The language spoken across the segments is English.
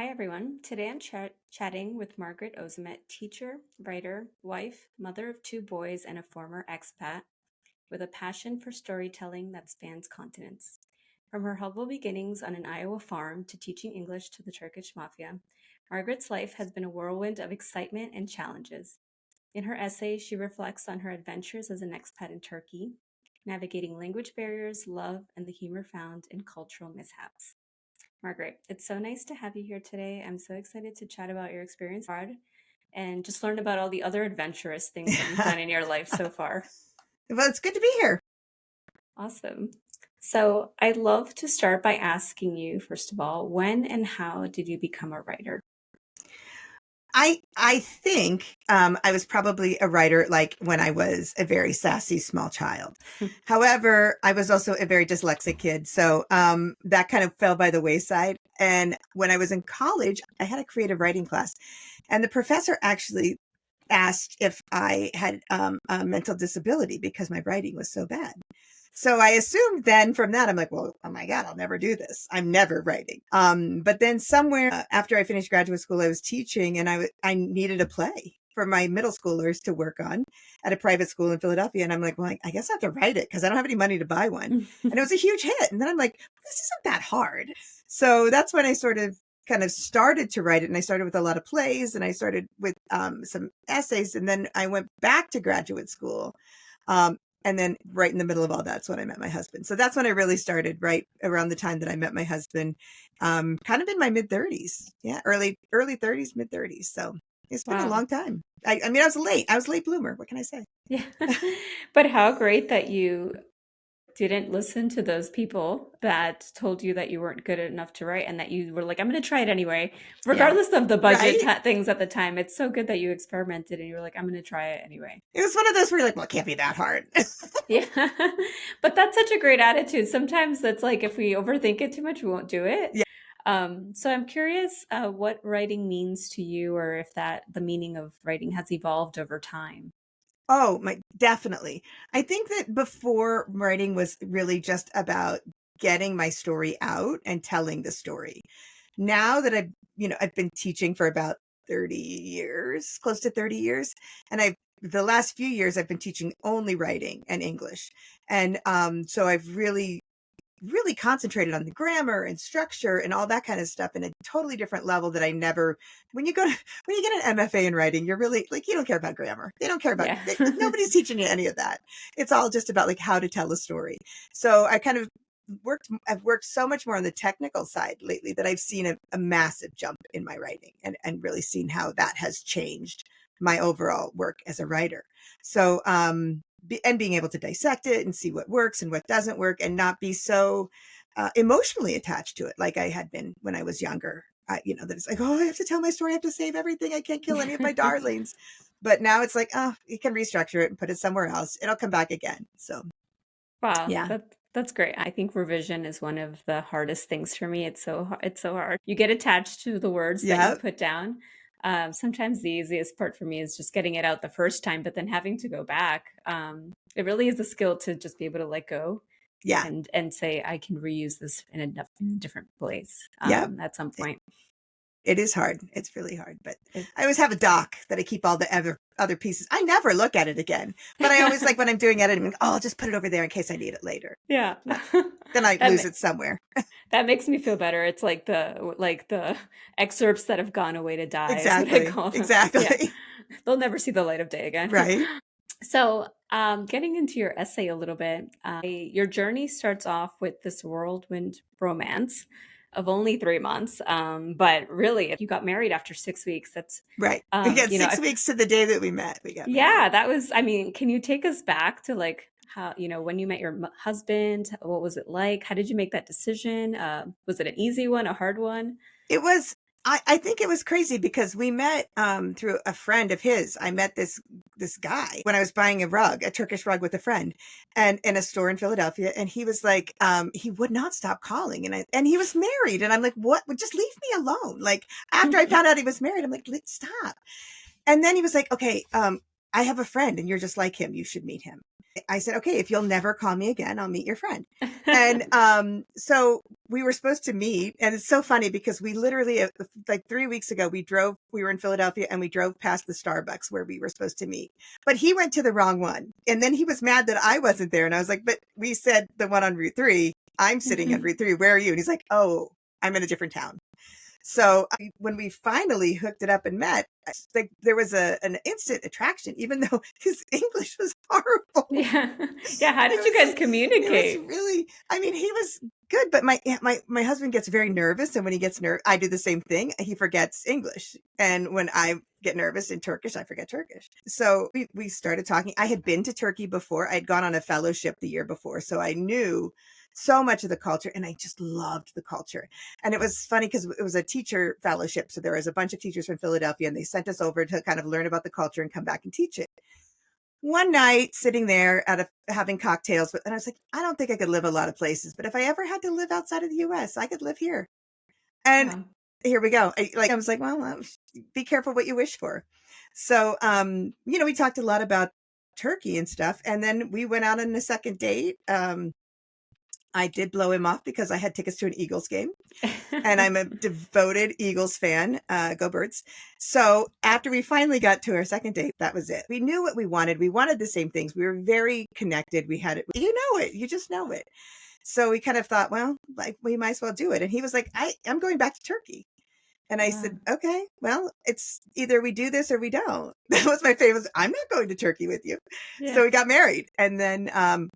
Hi, everyone. Today I'm chatting with Margaret Özemet, teacher, writer, wife, mother of two boys, and a former expat with a passion for storytelling that spans continents. From her humble beginnings on an Iowa farm to teaching English to the Turkish mafia, Margaret's life has been a whirlwind of excitement and challenges. In her essay, she reflects on her adventures as an expat in Turkey, navigating language barriers, love, and the humor found in cultural mishaps. Margaret, it's so nice to have you here today. I'm so excited to chat about your experience abroad and just learn about all the other adventurous things that you've done in your life so far. Well, it's good to be here. Awesome. So I'd love to start by asking you, first of all, when and how did you become a writer? I think I was probably a writer like when I was a very sassy small child. However, I was also a very dyslexic kid, so that kind of fell by the wayside. And when I was in college, I had a creative writing class, and the professor actually asked if I had a mental disability because my writing was so bad. So I assumed then from that, I'm like, well, oh my God, I'll never do this. I'm never writing. But then somewhere after I finished graduate school, I was teaching and I needed a play for my middle schoolers to work on at a private school in Philadelphia. And I'm like, well, I guess I have to write it because I don't have any money to buy one. And it was a huge hit. And then I'm like, this isn't that hard. So that's when I sort of kind of started to write it. And I started with a lot of plays and I started with some essays. And then I went back to graduate school. And then right in the middle of all that's when I met my husband. So that's when I really started, right around the time that I met my husband, kind of in my mid 30s. Yeah. Early 30s, mid 30s. So it's been a Wow. long time. I mean, I was a late bloomer. What can I say? Yeah. But how great that you didn't listen to those people that told you that you weren't good enough to write and that you were like, I'm going to try it anyway, Yeah. regardless of the budget Right. things at the time. It's so good that you experimented and you were like, I'm going to try it anyway. It was one of those where you're like, well, it can't be that hard. Yeah. But that's such a great attitude. Sometimes that's like if we overthink it too much, we won't do it. Yeah. So I'm curious what writing means to you, or if that the meaning of writing has evolved over time. Oh, definitely. I think that before writing was really just about getting my story out and telling the story. Now that I've been teaching for about 30 years, close to 30 years, and the last few years I've been teaching only writing and English. And so I've really concentrated on the grammar and structure and all that kind of stuff in a totally different level that I never, when you get an MFA in writing, you're really like, you don't care about grammar. They don't care about, Yeah. nobody's teaching you any of that. It's all just about like how to tell a story. So I've worked so much more on the technical side lately that I've seen a massive jump in my writing and really seen how that has changed my overall work as a writer. So, and being able to dissect it and see what works and what doesn't work and not be so emotionally attached to it like I had been when I was younger. That it's like, oh, I have to tell my story. I have to save everything. I can't kill any of my darlings. But now it's like, oh, you can restructure it and put it somewhere else. It'll come back again. So, Wow, yeah. that's great. I think revision is one of the hardest things for me. It's so hard. You get attached to the words that you Yeah. put down. Sometimes the easiest part for me is just getting it out the first time, but then having to go back. It really is a skill to just be able to let go Yeah. and say I can reuse this in a different place Yeah. at some point. It is hard. It's really hard, but It, I always have a doc that I keep all the other pieces. I never look at it again, but I always like when I'm doing editing, oh, I'll just put it over there in case I need it later. yeah, No, then I that lose it somewhere. that makes me feel better. It's like the excerpts that have gone away to die is what I Exactly. call them. Yeah, Exactly. they'll never see the light of day again. Right. So, getting into your essay a little bit, your journey starts off with this whirlwind romance of only 3 months. But really, if you got married after 6 weeks, that's, Right. We got you know, 6 weeks to the day that we met. We got married. yeah, that was, I mean, can you take us back to like how, when you met your husband, what was it like? How did you make that decision? Was it an easy one, a hard one? It was, I think it was crazy because we met through a friend of his. I met this guy when I was buying a Turkish rug with a friend, and in a store in Philadelphia. And he was like, he would not stop calling, and he was married, and I'm like, what? Well, just leave me alone. Like after I found out he was married, I'm like, stop. And then he was like, okay, I have a friend, and you're just like him. You should meet him. I said, okay, if you'll never call me again, I'll meet your friend. And so we were supposed to meet, and it's so funny because we literally, like 3 weeks ago, we were in Philadelphia and we drove past the Starbucks where we were supposed to meet, but he went to the wrong one. And then he was mad that I wasn't there. And I was like, but we said the one on Route 3, I'm sitting on Route 3. Where are you? And he's like, oh, I'm in a different town. So when we finally hooked it up and met, like there was an instant attraction, even though his English was horrible. Yeah. Yeah. How did you guys communicate? It was really, I mean, he was good, but my husband gets very nervous. And when he gets nervous, I do the same thing. He forgets English. And when I get nervous in Turkish, I forget Turkish. So we started talking. I had been to Turkey before. I'd gone on a fellowship the year before. So I knew so much of the culture, and I just loved the culture. And it was funny because it was a teacher fellowship. So there was a bunch of teachers from Philadelphia, and they sent us over to kind of learn about the culture and come back and teach it. One night sitting there having cocktails, and I was like, I don't think I could live a lot of places, but if I ever had to live outside of the US, I could live here. And here we go. I was like, well, be careful what you wish for. So, we talked a lot about Turkey and stuff. And then we went out on a second date. I did blow him off because I had tickets to an Eagles game, and I'm a devoted Eagles fan. Go Birds. So after we finally got to our second date, that was it. We knew what we wanted. We wanted the same things. We were very connected. We had it. You know it. You just know it. So we kind of thought, well, like we might as well do it. And he was like, I'm going back to Turkey. And I said, okay, well, it's either we do this or we don't. That was my favorite. I'm not going to Turkey with you. Yeah. So we got married. And then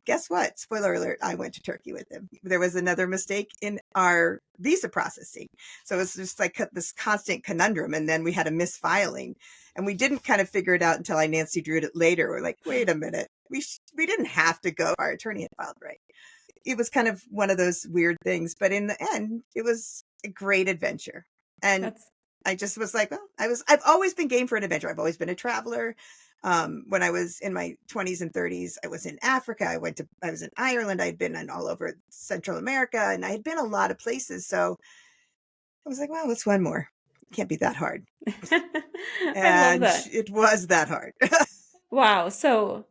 guess what? Spoiler alert, I went to Turkey with him. There was another mistake in our visa processing. So it was just like this constant conundrum. And then we had a misfiling. And we didn't kind of figure it out until I Nancy Drew'd it later. We're like, wait a minute. We didn't have to go. Our attorney had filed right. It was kind of one of those weird things. But in the end, it was a great adventure. And I just was like, well, I've always been game for an adventure. I've always been a traveler. When I was in my 20s and 30s, I was in Africa. I was in Ireland. I'd been all over Central America, and I had been a lot of places. So I was like, well, what's one more? It can't be that hard. I love that. It was that hard. Wow. So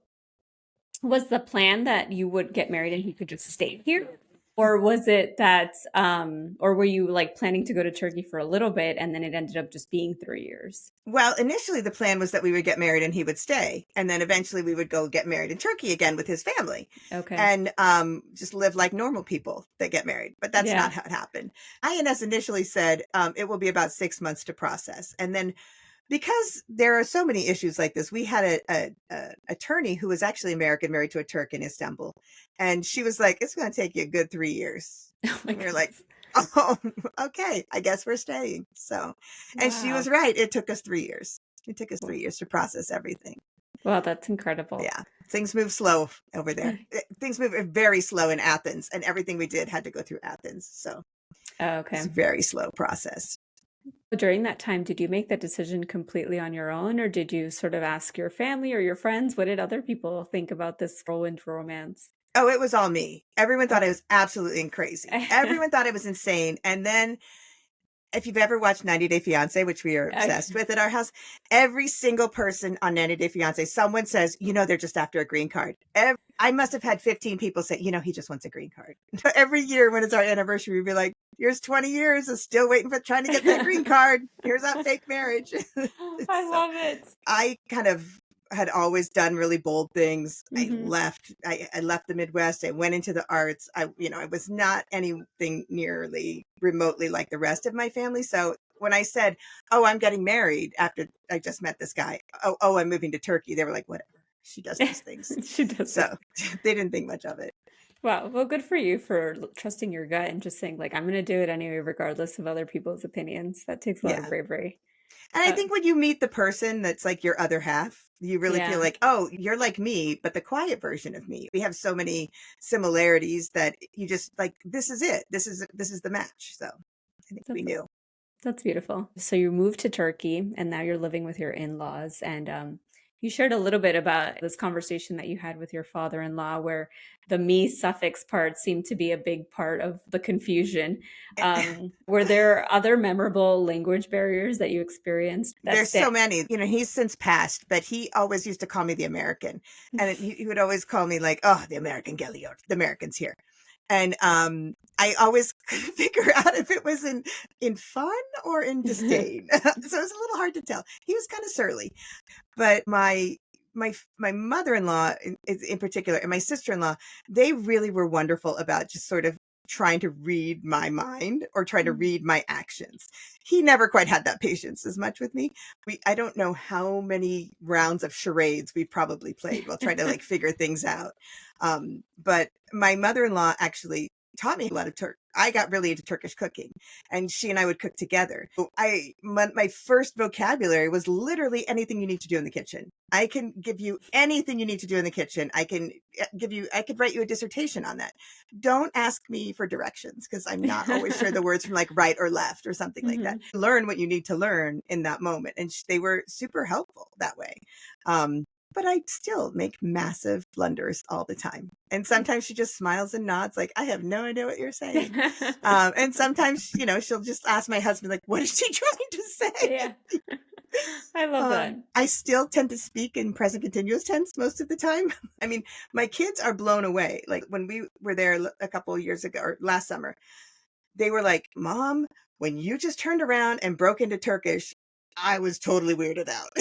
was the plan that you would get married and he could just stay here? Or was it that, or were you like planning to go to Turkey for a little bit and then it ended up just being 3 years? Well, initially the plan was that we would get married and he would stay. And then eventually we would go get married in Turkey again with his family. Okay. And just live like normal people that get married. But that's not how it happened. INS initially said it will be about 6 months to process. And then because there are so many issues like this, we had an attorney who was actually American, married to a Turk in Istanbul. And she was like, it's going to take you a good 3 years. Oh and we're like, oh, okay, I guess we're staying. So, and she was right. It took us 3 years. It took us 3 years to process everything. Wow, that's incredible. Yeah. Things move slow over there. Things move very slow in Athens, and everything we did had to go through Athens. So it's a very slow process. During that time, did you make that decision completely on your own, or did you sort of ask your family or your friends? What did other people think about this whirlwind romance? Oh, it was all me. Everyone thought I was absolutely crazy. Everyone thought I was insane. And then if you've ever watched 90 Day Fiancé, which we are obsessed with at our house, every single person on 90 Day Fiancé, someone says, they're just after a green card. I must have had 15 people say, he just wants a green card. Every year when it's our anniversary, we'd be like, here's 20 years of still waiting for trying to get that green card. Here's that fake marriage. I love it. I kind of had always done really bold things. Mm-hmm. I left the Midwest. I went into the arts. I was not anything nearly remotely like the rest of my family. So when I said, oh, I'm getting married after I just met this guy. Oh, I'm moving to Turkey. They were like, whatever. She does these things. She does. So they didn't think much of it. Wow. Well, good for you for trusting your gut and just saying like, I'm going to do it anyway, regardless of other people's opinions. That takes a lot of bravery. And I think when you meet the person that's like your other half, you really feel like, oh, you're like me, but the quiet version of me. We have so many similarities that you just like, this is it. This is the match. So I think we knew. That's beautiful. So you moved to Turkey and now you're living with your in-laws. And you shared a little bit about this conversation that you had with your father-in-law where the me suffix part seemed to be a big part of the confusion. Were there other memorable language barriers that you experienced? There's so many. He's since passed, but he always used to call me the American. And he would always call me like, oh, the American Gelior, the American's here. And I always couldn't figure out if it was in fun or in disdain. So it was a little hard to tell. He was kind of surly, but my mother-in-law in particular and my sister-in-law, they really were wonderful about just sort of trying to read my mind or trying to read my actions. He never quite had that patience as much with me. I don't know how many rounds of charades we probably played while trying to like figure things out. But my mother-in-law actually taught me a lot of I got really into Turkish cooking, and she and I would cook together. My first vocabulary was literally anything you need to do in the kitchen. I can give you anything you need to do in the kitchen. I could write you a dissertation on that. Don't ask me for directions because I'm not always sure the words from like right or left or something like that. Learn what you need to learn in that moment. And they were super helpful that way. But I still make massive blunders all the time. And sometimes she just smiles and nods like, I have no idea what you're saying. And sometimes, she'll just ask my husband, like, what is she trying to say? Yeah. I love that. I still tend to speak in present continuous tense most of the time. I mean, my kids are blown away. Like when we were there a couple of years ago or last summer, they were like, Mom, when you just turned around and broke into Turkish, I was totally weirded out.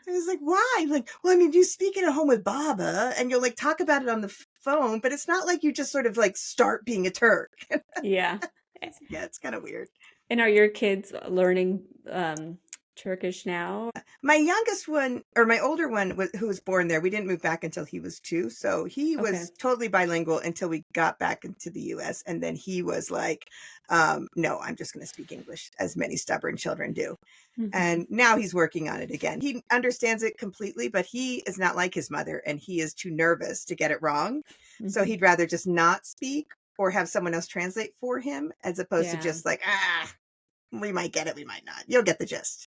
I was like, why? Like, well, I mean, you speak it at home with Baba and you'll like talk about it on the phone, but it's not like you just sort of like start being a Turk. Yeah. Yeah, it's kind of weird. And are your kids learning Turkish now? My youngest one, or my older one, who was born there, we didn't move back until he was 2. So he was totally bilingual until we got back into the US. And then he was like, no, I'm just going to speak English, as many stubborn children do. And now he's working on it again. He understands it completely, but he is not like his mother and he is too nervous to get it wrong. So he'd rather just not speak or have someone else translate for him as opposed to just like, we might get it, we might not. You'll get the gist.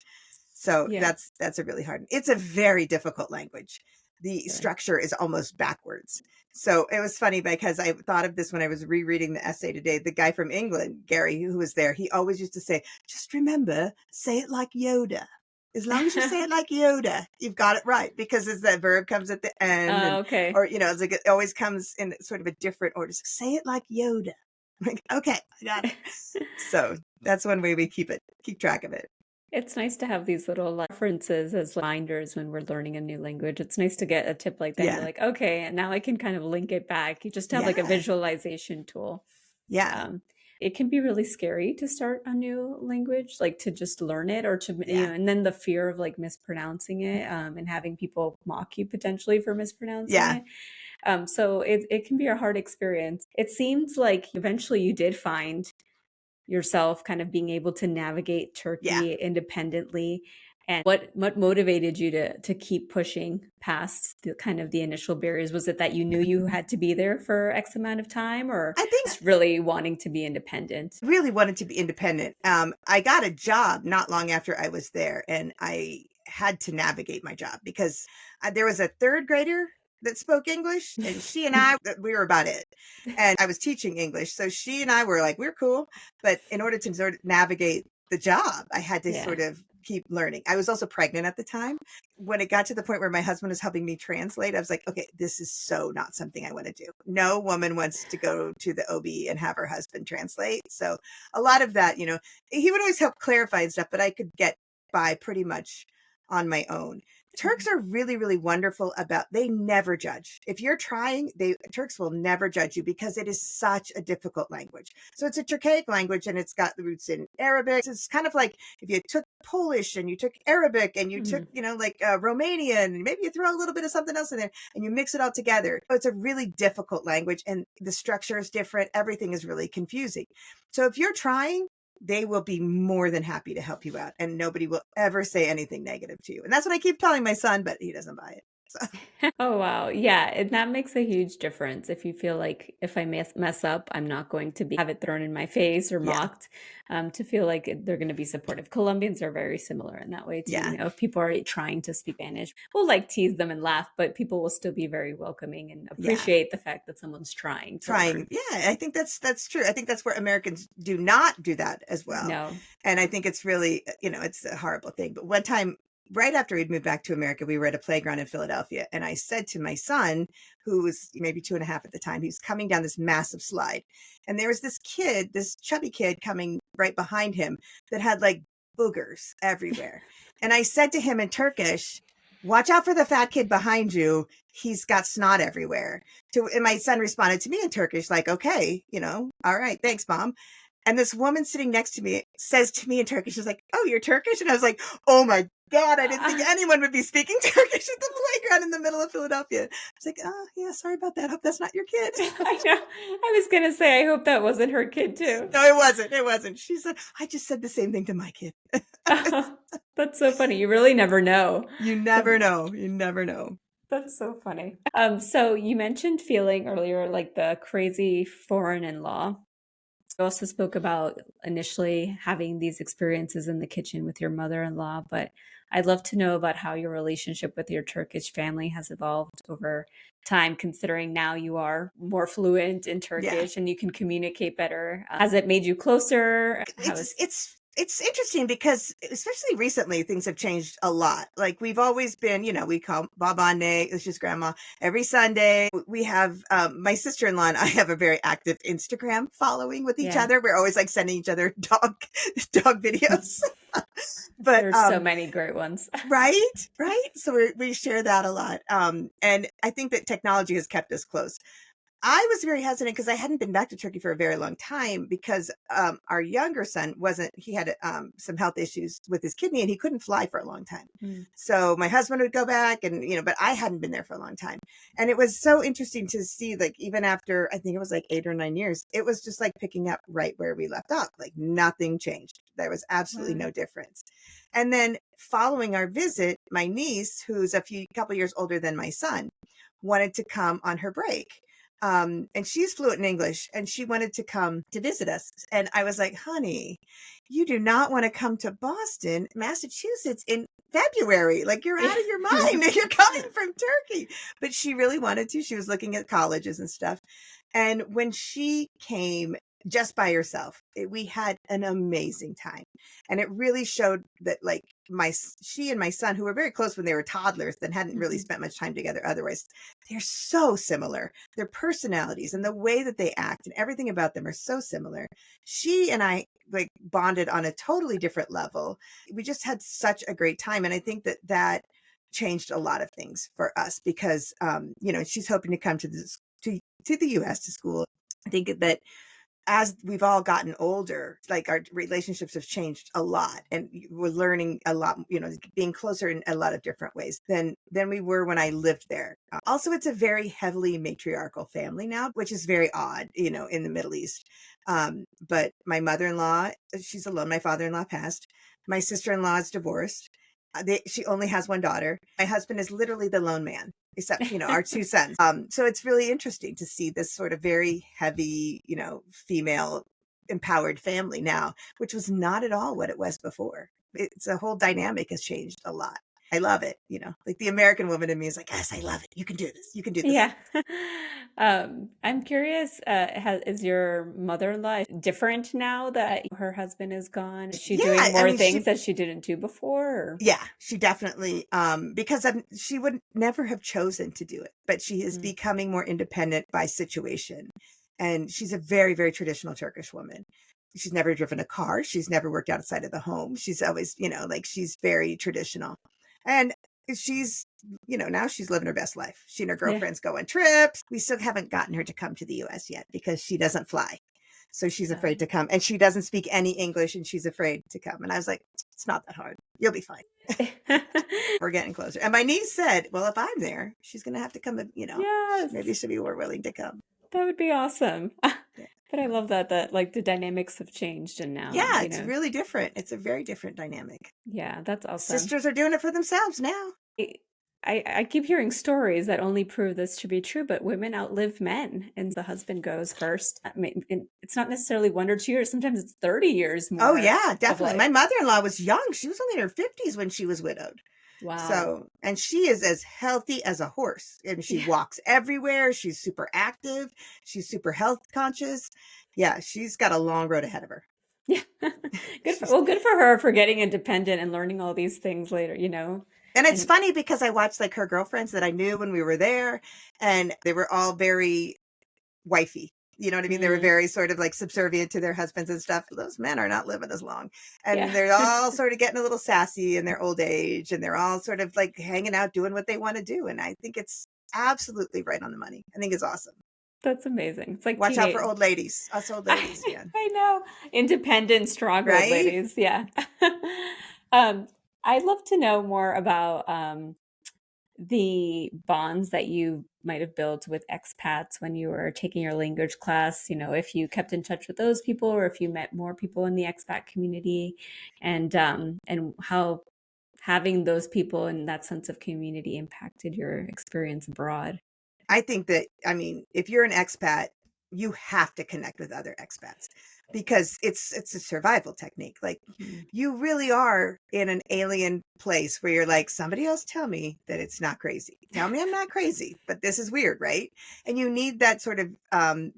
So that's a really hard. It's a very difficult language. The structure is almost backwards. So it was funny because I thought of this when I was rereading the essay today. The guy from England, Gary, who was there, he always used to say, just remember, say it like Yoda. As long as you say it like Yoda, you've got it right. Because as that verb comes at the end, or, it's like it always comes in sort of a different order. So say it like Yoda. I'm like, okay, I got it. So that's one way we keep track of it. It's nice to have these little references as reminders when we're learning a new language. It's nice to get a tip like that. You're like, okay, and now I can kind of link it back. You just have like a visualization tool. Yeah. It can be really scary to start a new language, like to just learn it or to, and then the fear of like mispronouncing it and having people mock you potentially for mispronouncing it. So it can be a hard experience. It seems like eventually you did find yourself kind of being able to navigate Turkey independently. And what motivated you to keep pushing past the kind of the initial barriers? Was it that you knew you had to be there for X amount of time, or I think just really wanting to be independent? Really wanted to be independent. I got a job not long after I was there, and I had to navigate my job because there was a third grader that spoke English, and she and I, we were about it. And I was teaching English, so she and I were like, we're cool. But in order to sort of navigate the job, I had to sort of keep learning. I was also pregnant at the time. When it got to the point where my husband was helping me translate, I was like, okay, this is so not something I want to do. No woman wants to go to the OB and have her husband translate. So a lot of that, he would always help clarify and stuff, but I could get by pretty much on my own. Turks are really, really wonderful they never judge. If you're trying, Turks will never judge you because it is such a difficult language. So it's a Turkic language and it's got the roots in Arabic. It's kind of like if you took Polish and you took Arabic and you took, like Romanian, and maybe you throw a little bit of something else in there and you mix it all together. So it's a really difficult language and the structure is different. Everything is really confusing. So if you're trying, they will be more than happy to help you out and nobody will ever say anything negative to you. And that's what I keep telling my son, but he doesn't buy it. So. Oh, wow. Yeah. And that makes a huge difference. If you feel like if I mess up, I'm not going to have it thrown in my face or mocked, to feel like they're going to be supportive. Colombians are very similar in that way too. If people are trying to speak Spanish, we'll like tease them and laugh, but people will still be very welcoming and appreciate the fact that someone's trying to learn. Yeah, I think that's true. I think that's where Americans do not do that as well. No. And I think it's really, it's a horrible thing. But one time right after we'd moved back to America, we were at a playground in Philadelphia. And I said to my son, who was maybe 2.5 at the time, he was coming down this massive slide. And there was this kid, this chubby kid coming right behind him that had like boogers everywhere. And I said to him in Turkish, watch out for the fat kid behind you. He's got snot everywhere. And my son responded to me in Turkish, like, okay, all right, thanks, mom. And this woman sitting next to me says to me in Turkish, she's like, oh, you're Turkish? And I was like, oh my God, I didn't think anyone would be speaking Turkish at the playground in the middle of Philadelphia. I was like, oh, yeah, sorry about that. Hope that's not your kid. I know. I was going to say, I hope that wasn't her kid too. No, it wasn't. It wasn't. She said, I just said the same thing to my kid. That's so funny. You really never know. You never know. You never know. That's so funny. So you mentioned feeling earlier like the crazy foreign in-law. You also spoke about initially having these experiences in the kitchen with your mother-in-law, but I'd love to know about how your relationship with your Turkish family has evolved over time, considering now you are more fluent in Turkish and you can communicate better. Has it made you closer? It's interesting because especially recently things have changed a lot. Like we've always been, we call Babane, it's just grandma, every Sunday. We have my sister-in-law and I have a very active Instagram following with each other. We're always like sending each other dog videos. But there's so many great ones. right. So we share that a lot. And I think that technology has kept us close. I was very hesitant because I hadn't been back to Turkey for a very long time because our younger son he had some health issues with his kidney and he couldn't fly for a long time. So my husband would go back and, but I hadn't been there for a long time. And it was so interesting to see, like, even after, I think it was like 8 or 9 years, it was just like picking up right where we left off. Like nothing changed. There was absolutely no difference. And then following our visit, my niece, who's a couple years older than my son, wanted to come on her break. And she's fluent in English and she wanted to come to visit us. And I was like, honey, you do not want to come to Boston, Massachusetts in February. Like you're out of your mind. You're coming from Turkey. But she really wanted to. She was looking at colleges and stuff. And when she came just by herself, we had an amazing time. And it really showed that like she and my son, who were very close when they were toddlers and hadn't really spent much time together otherwise, they're so similar. Their personalities and the way that they act and everything about them are so similar. She and I like bonded on a totally different level. We just had such a great time. And I think that changed a lot of things for us because, she's hoping to come to the U.S. to school. I think that as we've all gotten older, like our relationships have changed a lot and we're learning a lot, being closer in a lot of different ways than we were when I lived there. Also, it's a very heavily matriarchal family now, which is very odd, in the Middle East. But my mother-in-law, she's alone. My father-in-law passed. My sister-in-law is divorced. She only has one daughter. My husband is literally the lone man, except, our 2 sons. So it's really interesting to see this sort of very heavy, female empowered family now, which was not at all what it was before. It's a whole dynamic has changed a lot. I love it. Like the American woman in me is like, yes, I love it. You can do this. You can do this. Yeah. I'm curious, is your mother-in-law different now that her husband is gone? Is she doing more things that she didn't do before? Or? Yeah, she definitely, because she would never have chosen to do it, but she is becoming more independent by situation. And she's a very, very traditional Turkish woman. She's never driven a car. She's never worked outside of the home. She's always, she's very traditional. And she's, now she's living her best life. She and her girlfriends go on trips. We still haven't gotten her to come to the US yet because she doesn't fly. So she's afraid to come and she doesn't speak any English and she's afraid to come. And I was like, it's not that hard. You'll be fine. We're getting closer. And my niece said, well, if I'm there, she's going to have to come, maybe she'll be more willing to come. That would be awesome. But I love that like the dynamics have changed and now. Yeah, it's really different. It's a very different dynamic. Yeah, that's awesome. Sisters are doing it for themselves now. I keep hearing stories that only prove this to be true, but women outlive men and the husband goes first. I mean, it's not necessarily 1 or 2 years. Sometimes it's 30 years more. Oh, yeah, definitely. My mother-in-law was young. She was only in her 50s when she was widowed. Wow. So, and she is as healthy as a horse and she walks everywhere. She's super active. She's super health conscious. Yeah, she's got a long road ahead of her. Yeah. Good for her for getting independent and learning all these things later, And it's And funny because I watched like her girlfriends that I knew when we were there, and they were all very wifey. You know what I mean? They were mm, very sort of like subservient to their husbands and stuff. Those men are not living as long. yeah. And they're all sort of getting a little sassy in their old age, and they're all sort of like hanging out, doing what they want to do. And I think it's absolutely right on the money. I think it's awesome. That's amazing. It's like Watch out teenage. for old ladies, us old ladies. Yeah. I know. Independent, strong old Right? ladies. Yeah. um, I'd love to know more about the bonds that you might have built with expats when you were taking your language class. If you kept in touch with those people or if you met more people in the expat community, and how having those people and that sense of community impacted your experience abroad. I think that, I mean, if you're an expat, you have to connect with other expats because it's a survival technique. Like Mhm. you really are in an alien place where you're like, somebody else tell me that it's not crazy. Tell me I'm not crazy, but this is weird, right? And you need that sort of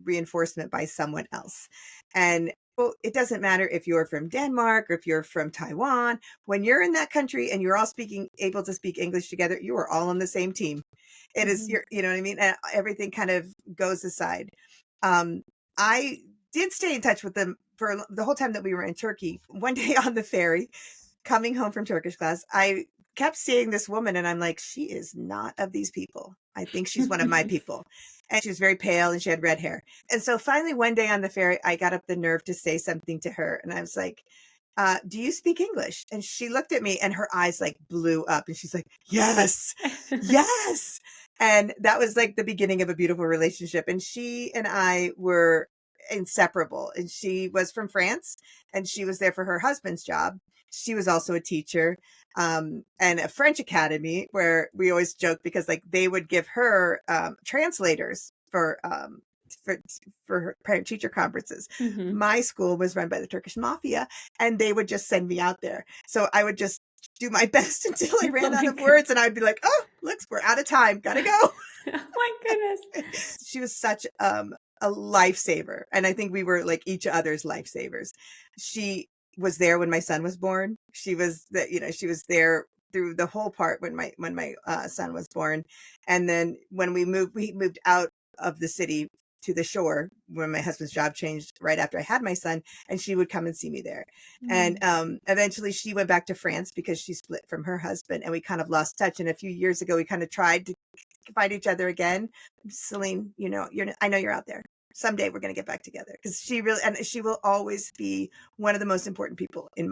reinforcement by someone else. And well, it doesn't matter if you're from Denmark or if you're from Taiwan. When you're in that country and you're all able to speak English together, you are all on the same team. It is Mhm. your, you know what I mean? And everything kind of goes aside. Um, I did stay in touch with them for the whole time that we were in Turkey. One day on the ferry, coming home from Turkish class, I kept seeing this woman and I'm like, she is not of these people. I think she's one of my people. And she was very pale and she had red hair. And so finally one day on the ferry, I got up the nerve to say something to her. And I was like, do you speak English? And she looked at me and her eyes like blew up and she's like, yes, yes. And that was like the beginning of a beautiful relationship. And she and I were inseparable. And she was from France and she was there for her husband's job. She was also a teacher, and a French academy where we always joke because like they would give her translators for for her parent teacher conferences. Mhm. My school was run by the Turkish mafia, and they would just send me out there. So I would just do my best until I Oh ran out my of words, goodness. and I'd be like, "Oh, looks, we're out of time. Gotta go." Oh my goodness. She was such a lifesaver, and I think we were like each other's lifesavers. She was there when my son was born. She was there through the whole part when my son was born, and then when we moved out of the city to the shore when my husband's job changed right after I had my son, and she would come and see me there. And Mm. eventually she went back to France because she split from her husband, and we kind of lost touch. And a few years ago, we kind of tried to find each other again. Celine, I know you're out there. Someday we're going to get back together because she will always be one of the most important people in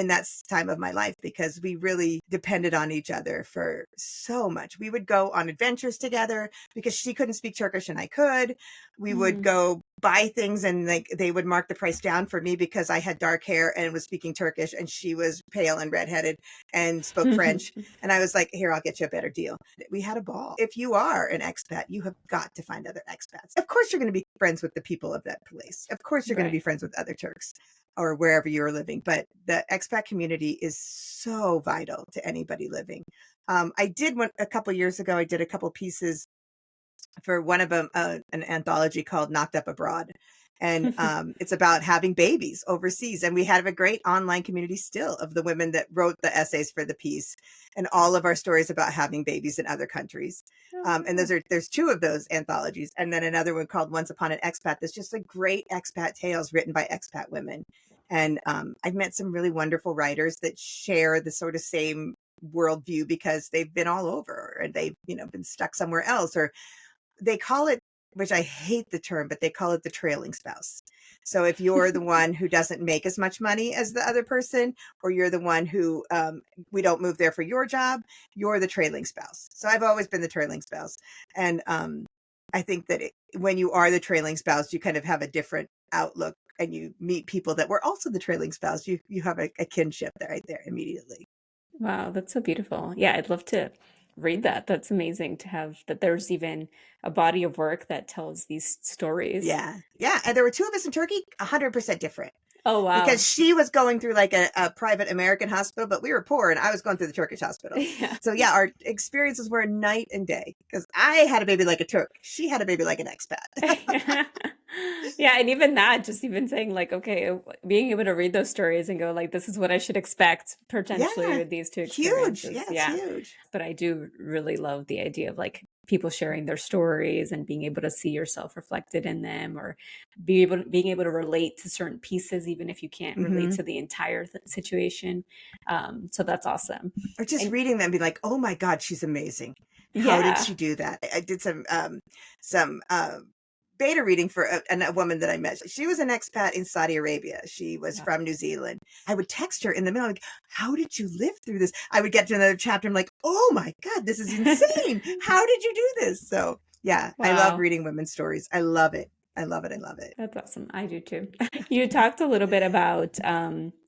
that time of my life because we really depended on each other for so much. We would go on adventures together because she couldn't speak Turkish and I could. We would Mm. go buy things and like they would mark the price down for me because I had dark hair and was speaking Turkish and she was pale and redheaded and spoke French. And I was like, here, I'll get you a better deal. We had a ball. If you are an expat, you have got to find other expats. Of course, you're going to be friends with the people of that place. Of course, you're going to be Right. friends with other Turks or wherever you're living. But the expat community is so vital to anybody living. I did a couple years ago. I did a couple pieces for one of them, an anthology called Knocked Up Abroad. And it's about having babies overseas. And we have a great online community still of the women that wrote the essays for the piece and all of our stories about having babies in other countries. And Oh, there's two of those anthologies. And then another one called Once Upon an Expat. That's just like great expat tales written by expat women. And I've met some really wonderful writers that share the sort of same worldview because they've been all over and they've, been stuck somewhere else, or they call it, which I hate the term, but they call it the trailing spouse. So if you're the one who doesn't make as much money as the other person, or you're the one who we don't move there for your job, you're the trailing spouse. So I've always been the trailing spouse. And I think that when you are the trailing spouse, you kind of have a different outlook and you meet people that were also the trailing spouse. You have a kinship there right there immediately. wow, that's so beautiful. Yeah, I'd love to read that. That's amazing to have that there's even a body of work that tells these stories. Yeah. Yeah. And there were two of us in Turkey, 100% different. Oh, wow. Because she was going through like a private American hospital, but we were poor and I was going through the Turkish hospital. Yeah. So yeah, our experiences were night and day because I had a baby like a Turk. She had a baby like an expat. Yeah, and even that, just even saying like, okay, being able to read those stories and go like, this is what I should expect potentially Yeah. with these two Huge. Yeah, experiences. it's Yeah. huge. But I do really love the idea of like people sharing their stories and being able to see yourself reflected in them, or being able to relate to certain pieces, even if you can't relate Hmm. to the entire situation. So that's awesome. Or just And reading them, be like, oh my God, she's amazing. How did yeah. she do that? I did some beta reading for a woman that I met. She was an expat in Saudi Arabia. She was Wow. from New Zealand. I would text her in the middle, like, how did you live through this? I would get to another chapter. I'm like, oh my God, this is insane. How did you do this? So yeah, I love Wow. reading women's stories. I love it. I love it. I love it. That's awesome. I do too. You talked a little bit about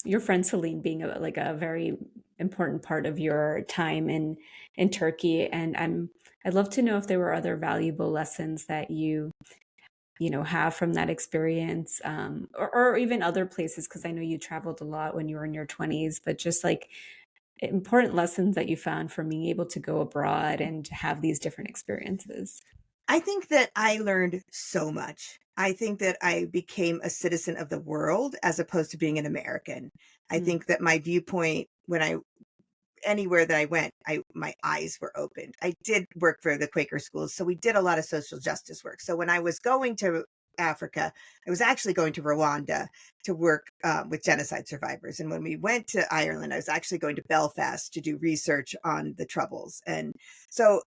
your friend Celine being like a very important part of your time in Turkey, and I'd love to know if there were other valuable lessons that you have from that experience, or even other places, because I know you traveled a lot when you were in your 20s, but just like important lessons that you found from being able to go abroad and have these different experiences. I think that I learned so much. I think that I became a citizen of the world as opposed to being an American. I Mm, think that my viewpoint when I anywhere that I went, my eyes were opened. I did work for the Quaker schools, so we did a lot of social justice work. So when I was going to Africa, I was actually going to Rwanda to work with genocide survivors. And when we went to Ireland, I was actually going to Belfast to do research on the Troubles. And so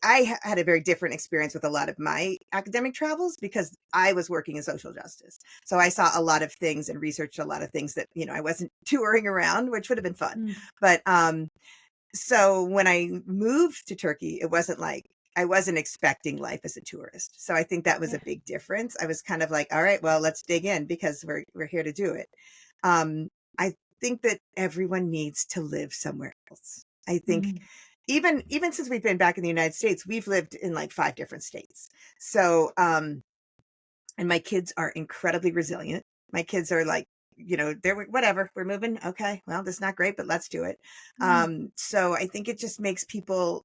I had a very different experience with a lot of my academic travels because I was working in social justice. So I saw a lot of things and researched a lot of things that, I wasn't touring around, which would have been fun. mm, But so when I moved to Turkey, it wasn't like I wasn't expecting life as a tourist. So I think that was yeah. a big difference. I was kind of like, all right, well, let's dig in because we're here to do it. I think that everyone needs to live somewhere else. I think Mm, even since we've been back in the United States, we've lived in like 5 different states. So and my kids are incredibly resilient. My kids are like, they're whatever, we're moving. Okay, well, that's not great, but let's do it. mm, So I think it just makes people,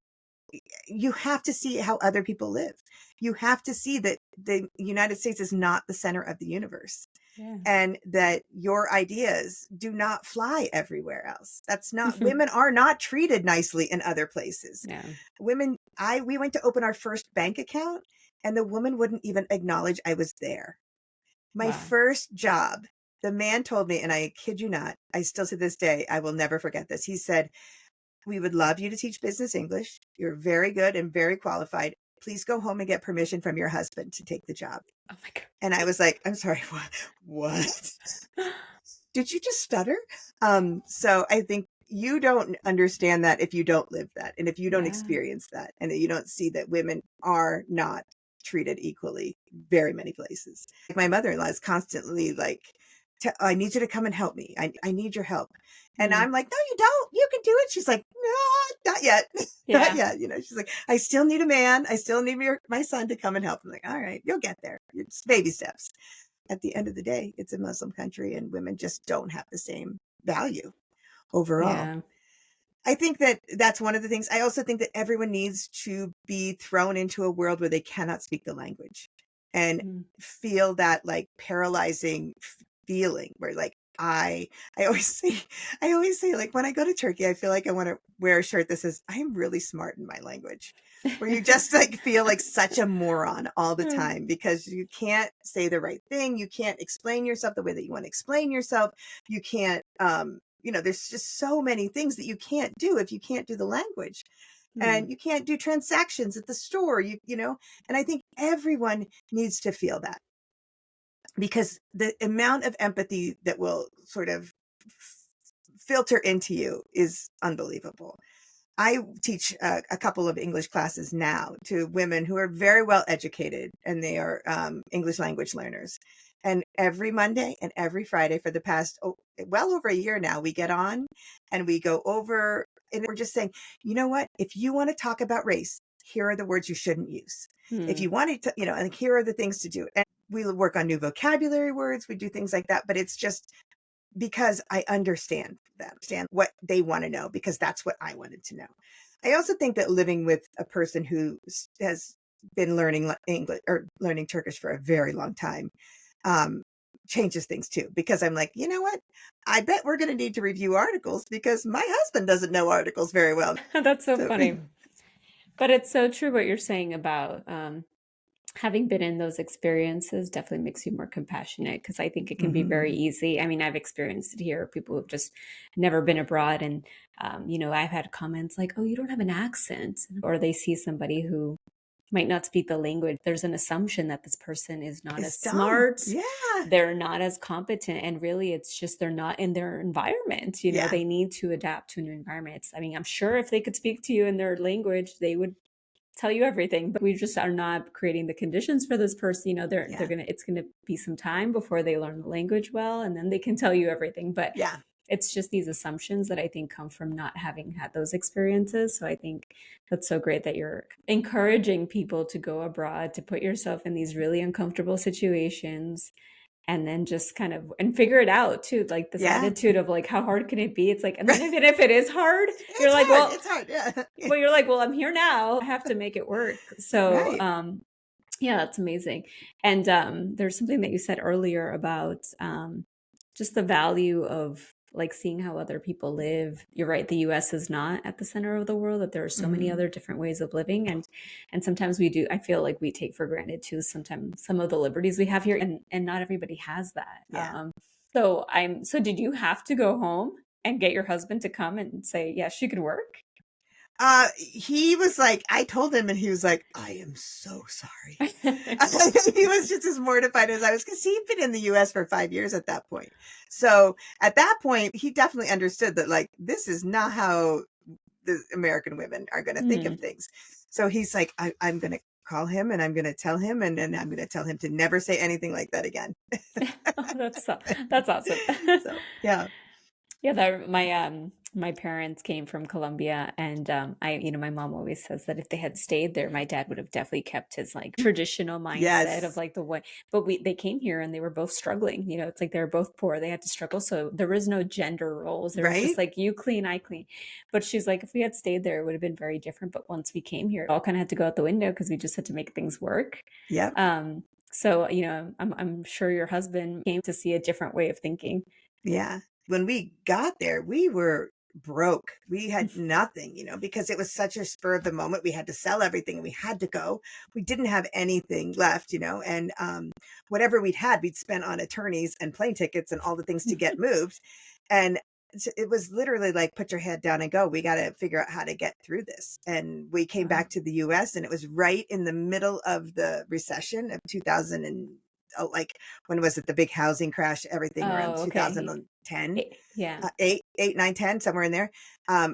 you have to see how other people live. You have to see that the United States is not the center of the universe yeah. and that your ideas do not fly everywhere else. That's not, women are not treated nicely in other places. Yeah. We went to open our first bank account and the woman wouldn't even acknowledge I was there. My Wow. first job, the man told me, and I kid you not, I still to this day, I will never forget this. He said, we would love you to teach business English. You're very good and very qualified. Please go home and get permission from your husband to take the job. Oh my God. And I was like, I'm sorry, what? What? Did you just stutter? So I think you don't understand that if you don't live that and if you don't Yeah. experience that and that you don't see that women are not treated equally very many places. Like my mother-in-law is constantly like, I need you to come and help me. I need your help. And Mm, I'm like, no, you don't. You can do it. She's like, no, not yet. Not yeah. yet. She's like, I still need a man. I still need my son to come and help. I'm like, all right, you'll get there. It's baby steps. At the end of the day, it's a Muslim country and women just don't have the same value overall. Yeah. I think that that's one of the things. I also think that everyone needs to be thrown into a world where they cannot speak the language and Mm, feel that like paralyzing feeling where like I always say like when I go to Turkey, I feel like I want to wear a shirt that says I'm really smart in my language. Where you just like feel like such a moron all the mm, time because you can't say the right thing, you can't explain yourself the way that you want to explain yourself. You can't there's just so many things that you can't do if you can't do the language. mm, And you can't do transactions at the store, and I think everyone needs to feel that because the amount of empathy that will sort of filter into you is unbelievable. I teach a couple of English classes now to women who are very well educated and they are English language learners. And every Monday and every Friday for the past, well over a year now, we get on and we go over and we're just saying, you know what? If you want to talk about race, here are the words you shouldn't use. If mm, you want to, and here are the things to do. And we work on new vocabulary words. We do things like that. But it's just because I understand them, understand what they want to know, because that's what I wanted to know. I also think that living with a person who has been learning English or learning Turkish for a very long time, um, changes things too. Because I'm like, you know what? I bet we're going to need to review articles because my husband doesn't know articles very well. That's so So, funny. But it's so true what you're saying about having been in those experiences definitely makes you more compassionate because I think it can be very mhm. easy. I mean, I've experienced it here, people who've just never been abroad. And, I've had comments like, oh, you don't have an accent. Or they see somebody who might not speak the language. There's an assumption that this person is not as It's dumb. smart, Yeah. they're not as competent, and really it's just they're not in their environment. Yeah. They need to adapt to a new environment. I mean, I'm sure if they could speak to you in their language, they would tell you everything, but we just are not creating the conditions for this person. They're Yeah. gonna it's gonna be some time before they learn the language well, and then they can tell you everything. But Yeah. it's just these assumptions that I think come from not having had those experiences. So I think that's so great that you're encouraging people to go abroad, to put yourself in these really uncomfortable situations, and then just kind of and figure it out too. Like this Yeah. attitude of like, how hard can it be? It's like, and then even if it is hard, you're It's like, hard. well, It's hard. Yeah. I'm here now. I have to make it work. So, Right. yeah, that's amazing. And there's something that you said earlier about just the value of like seeing how other people live. You're right, the US is not at the center of the world, that there are so many Mhm. other different ways of living. And sometimes we do, I feel like we take for granted too, sometimes some of the liberties we have here, and not everybody has that. Yeah. So did you have to go home and get your husband to come and say, yes, you can work? He was like, I told him, and he was like, I am so sorry. He was just as mortified as I was because he'd been in the US for 5 years at that point. So at that point, he definitely understood that, like, this is not how the American women are going to think of Mhm. things. So he's like, I'm going to call him and I'm going to tell him, and then I'm going to tell him to never say anything like that again. Oh, that's awesome. So, yeah. Yeah, my parents came from Colombia, and my mom always says that if they had stayed there, my dad would have definitely kept his like traditional mindset of Yes. like the way. But they came here and they were both struggling. It's like they were both poor. They had to struggle. So there was no gender roles. There was just Right. like you clean, I clean. But she's like, if we had stayed there, it would have been very different. But once we came here, it all kind of had to go out the window because we just had to make things work. Yep. So I'm sure your husband came to see a different way of thinking. Yeah. When we got there, we were broke. We had nothing, because it was such a spur of the moment. We had to sell everything and we had to go. We didn't have anything left, and whatever we'd had, we'd spent on attorneys and plane tickets and all the things to get moved. And it was literally like, put your head down and go. We got to figure out how to get through this. And we came Wow. back to the US, and it was right in the middle of the recession of 2000 and like, when was it? The big housing crash, everything around Oh, okay. 2010, Yeah. 8, 9, 10, somewhere in there.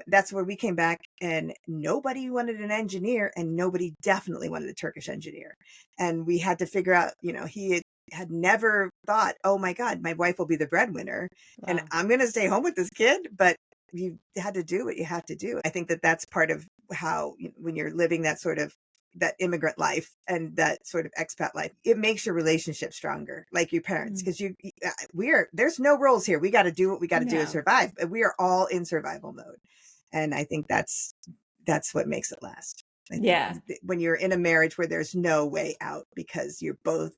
That's where we came back, and nobody wanted an engineer, and nobody definitely wanted a Turkish engineer. And we had to figure out, he had never thought, oh my God, my wife will be the breadwinner and Wow. I'm going to stay home with this kid. But you had to do what you have to do. I think that that's part of how, when you're living that sort of that immigrant life and that sort of expat life, it makes your relationship stronger, like your parents, Mm. because there's no rules here. We got to do what we got to do to No. survive. We are all in survival mode. And I think that's what makes it last. I think Yeah. when you're in a marriage where there's no way out because you're both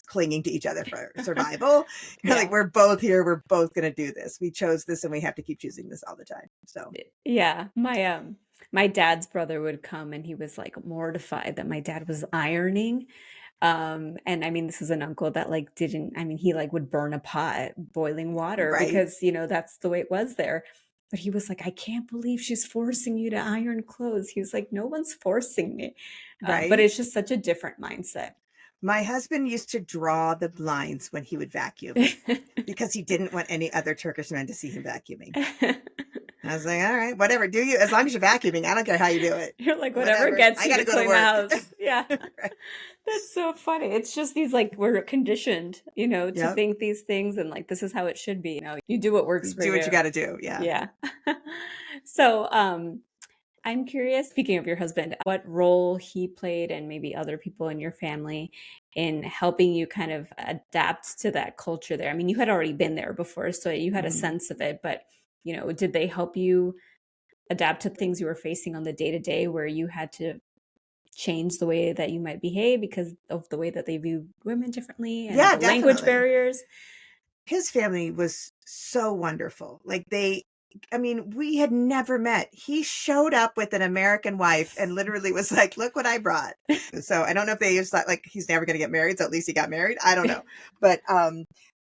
clinging to each other for survival, you're like, Yeah. we're both here. We're both going to do this. We chose this and we have to keep choosing this all the time. So, Yeah. My dad's brother would come and he was like mortified that my dad was ironing. And I mean, this is an uncle that like didn't, I mean, he like would burn a pot boiling water right. because, that's the way it was there. But he was like, I can't believe she's forcing you to iron clothes. He was like, no one's forcing me. But Right. it's just such a different mindset. My husband used to draw the blinds when he would vacuum because he didn't want any other Turkish men to see him vacuuming. I was like, all right, whatever, do you, as long as you're vacuuming, I don't care how you do it. You're like, whatever Whatever. gets I you got to to go to clean the work. house. Yeah. Right. That's so funny. It's just these like we're conditioned, to Yep. think these things and like this is how it should be. You do what works You for do what you you. got to do. Yeah. Yeah. So, I'm curious, speaking of your husband, what role he played and maybe other people in your family in helping you kind of adapt to that culture there. I mean, you had already been there before, so you had a Mhm. sense of it, but did they help you adapt to things you were facing on the day to day where you had to change the way that you might behave because of the way that they view women differently and Yeah, the language definitely. barriers. His family was so wonderful. Like I mean, we had never met. He showed up with an American wife and literally was like, "Look what I brought." So I don't know if they just thought like he's never going to get married, so at least he got married. I don't know, but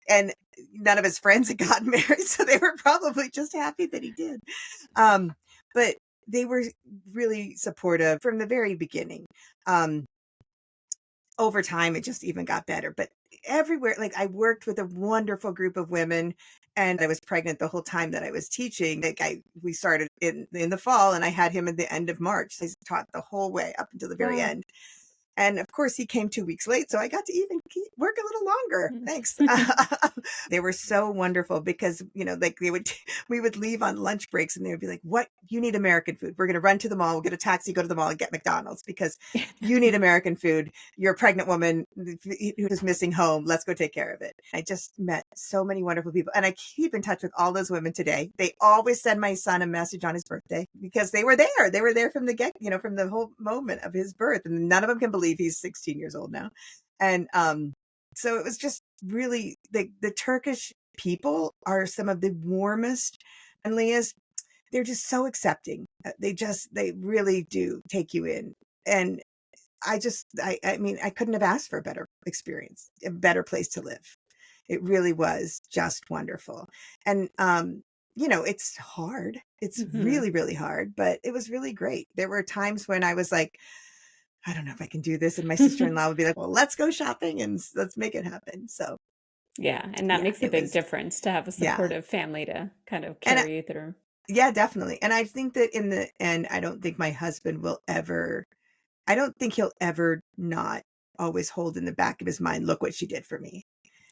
and none of his friends had gotten married, so they were probably just happy that he did. But they were really supportive from the very beginning. Um, Over time it just even got better, but everywhere, like I worked with a wonderful group of women, and I was pregnant the whole time that I was teaching. Like we started in the fall, and I had him at the end of March. So I taught the whole way up until the very Wow. end. And of course, he came 2 weeks late, so I got to even work a little longer. Thanks. They were so wonderful because, like we would leave on lunch breaks and they would be like, "What? You need American food. We're going to run to the mall, we'll get a taxi, go to the mall and get McDonald's because you need American food. You're a pregnant woman who's missing home. Let's go take care of it." I just met so many wonderful people, and I keep in touch with all those women today. They always send my son a message on his birthday because they were there. They were there from from the whole moment of his birth, and none of them can believe he's 16 years old now. And so it was just really the Turkish people are some of the warmest, friendliest. They're just so accepting. They really do take you in. And I mean, I couldn't have asked for a better experience, a better place to live. It really was just wonderful. And, it's hard. It's Hmm. really, really hard, but it was really great. There were times when I was like, I don't know if I can do this. And my sister-in-law would be like, well, let's go shopping and let's make it happen. So Yeah, and that yeah, makes a it big was, difference to have a yeah. supportive family to kind of And carry you through. yeah, definitely. And I think that in the end, I don't think he'll ever not always hold in the back of his mind, look what she did for me.